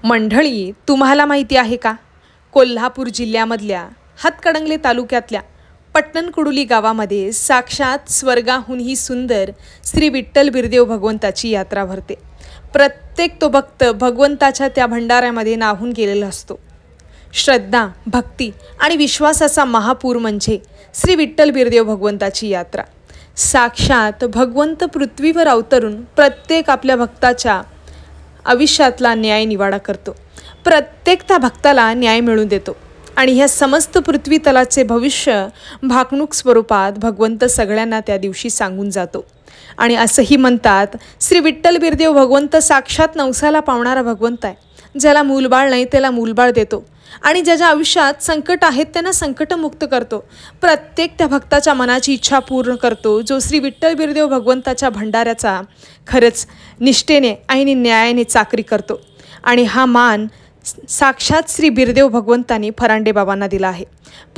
मंडळी, तुम्हाला माहिती आहे का, कोल्हापूर जिल्ह्यामधल्या हातकणंगले तालुक्यातल्या पट्टणकुडुली गावामध्ये साक्षात स्वर्गाहूनही सुंदर श्री विठ्ठल बिरदेव भगवंताची यात्रा भरते। प्रत्येक तो भक्त भगवंताच्या त्या भंडाऱ्यामध्ये नाहून गेलेला असतो। श्रद्धा, भक्ती आणि विश्वासाचा महापूर म्हणजे श्री विठ्ठल बिरदेव भगवंताची यात्रा। साक्षात भगवंत पृथ्वीवर अवतरून प्रत्येक आपल्या भक्ताच्या आयुष्यातला न्याय निवाडा करतो। प्रत्येक त्या भक्ताला न्याय मिळवून देतो आणि ह्या समस्त पृथ्वी तलाचे भविष्य भाकणूक स्वरूपात भगवंत सगळ्यांना त्या दिवशी सांगून जातो। आणि असंही म्हणतात, श्री विठ्ठल बिरदेव भगवंत साक्षात नवसाला पावणारा भगवंत आहे। ज्याला मूलबाळ नाही त्याला मूलबाळ देतो आणि ज्याच्या आयुष्यात संकट आहेत त्यांना संकटमुक्त करतो। प्रत्येक त्या भक्ताच्या मनाची इच्छा पूर्ण करतो, जो श्री विठ्ठल बिरदेव भगवंताच्या भंडाऱ्याचा खरंच निष्ठेने आणि न्यायाने चाकरी करतो। आणि हा मान साक्षात श्री बिरदेव भगवंतांनी फरांडे बाबांना दिला आहे।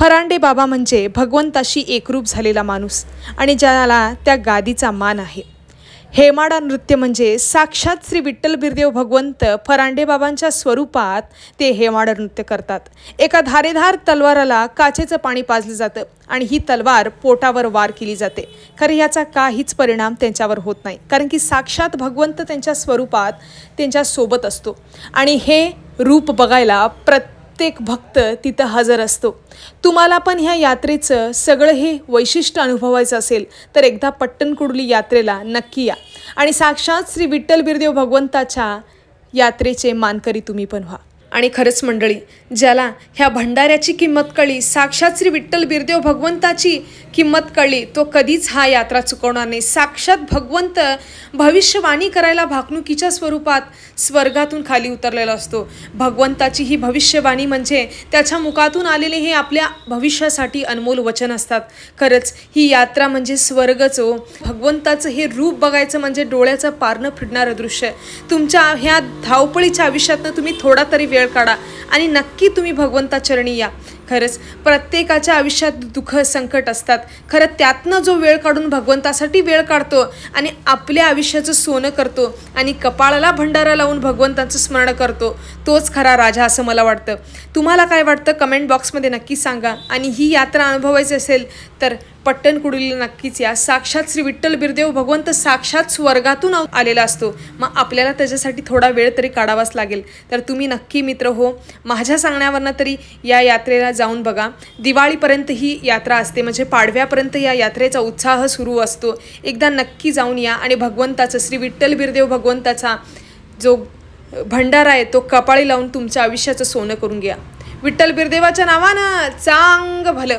फरांडे बाबा म्हणजे भगवंताशी एकरूप झालेला माणूस आणि ज्याला त्या गादीचा मान आहे। हेमाडा नृत्य म्हणजे साक्षात श्री विठ्ठल बिरदेव भगवंत फरांडे बाबांच्या स्वरूपात ते हेमाडा नृत्य करतात। एका धारेधार तलवाराला काचेचं पाणी पाजलं जातं आणि ही तलवार पोटावर वार केली जाते। खरं याचा काहीच परिणाम त्यांच्यावर होत नाही, कारण की साक्षात भगवंत त्यांच्या स्वरूपात त्यांच्या सोबत असतो आणि हे रूप बघायला प्रत्येक भक्त तिथं हजर असतो। तुम्हाला पण ह्या यात्रेचं सगळं हे वैशिष्ट्य अनुभवायचं असेल तर एकदा पट्टणकुडुली यात्रेला नक्की या आणि साक्षात श्री विठ्ठल बिरदेव भगवंताच्या यात्रेचे मानकरी तुम्ही पण व्हा। आणि खरंच मंडळी, ज्याला ह्या भंडाऱ्याची किंमत कळली, साक्षात श्री विठ्ठल बिरदेव भगवंताची किंमत कळली, तो कधीच हा यात्रा चुकवणार नाही। साक्षात भगवंत भविष्यवाणी करायला भाकणुकीच्या स्वरूपात स्वर्गातून खाली उतरलेला असतो। भगवंताची ही भविष्यवाणी म्हणजे त्याच्या मुखातून आलेले हे आपल्या भविष्यासाठी अनमोल वचन असतात। खरंच ही यात्रा म्हणजे स्वर्गच हो। भगवंताचं हे रूप बघायचं म्हणजे डोळ्याचं पारणं फिरणारं दृश्य। तुमच्या ह्या धावपळीच्या आयुष्यातनं तुम्ही थोडा तरी वेळ काढा आणि नक्की तुम्ही भगवंताचरणी या। खरंच प्रत्येकाच्या आयुष्यात दुःख संकट असतात, खरं त्यातनं जो वेळ काढून भगवंतासाठी वेळ काढतो आणि आपल्या आयुष्याचं सोनं करतो आणि कपाळाला भंडारा लावून भगवंताचं स्मरण करतो, तोच खरा राजा असं मला वाटतं। तुम्हाला काय वाटतं कमेंट बॉक्समध्ये नक्की सांगा। आणि ही यात्रा अनुभवायची असेल तर पट्टणकुडुलीला नक्कीच या। साक्षात श्री विठ्ठल बिरदेव भगवंत साक्षात स्वर्गातून आलेला असतो, मग आपल्याला त्याच्यासाठी थोडा वेळ तरी काढावाच लागेल। तर तुम्ही नक्की मित्र हो, माझ्या सांगण्यावरनं तरी या यात्रेला जाऊन बघा। दिवाळीपर्यंत ही यात्रा असते, म्हणजे पाडव्यापर्यंत या यात्रेचा उत्साह सुरू असतो। एकदा नक्की जाऊन या आणि भगवंताचं श्री विठ्ठल बिरदेव भगवंताचा जो भंडारा आहे तो कपाळी लावून तुमच्या आयुष्याचं सोनं करून घ्या। विठ्ठल बिरदेवाच्या नावानं चांग भलं।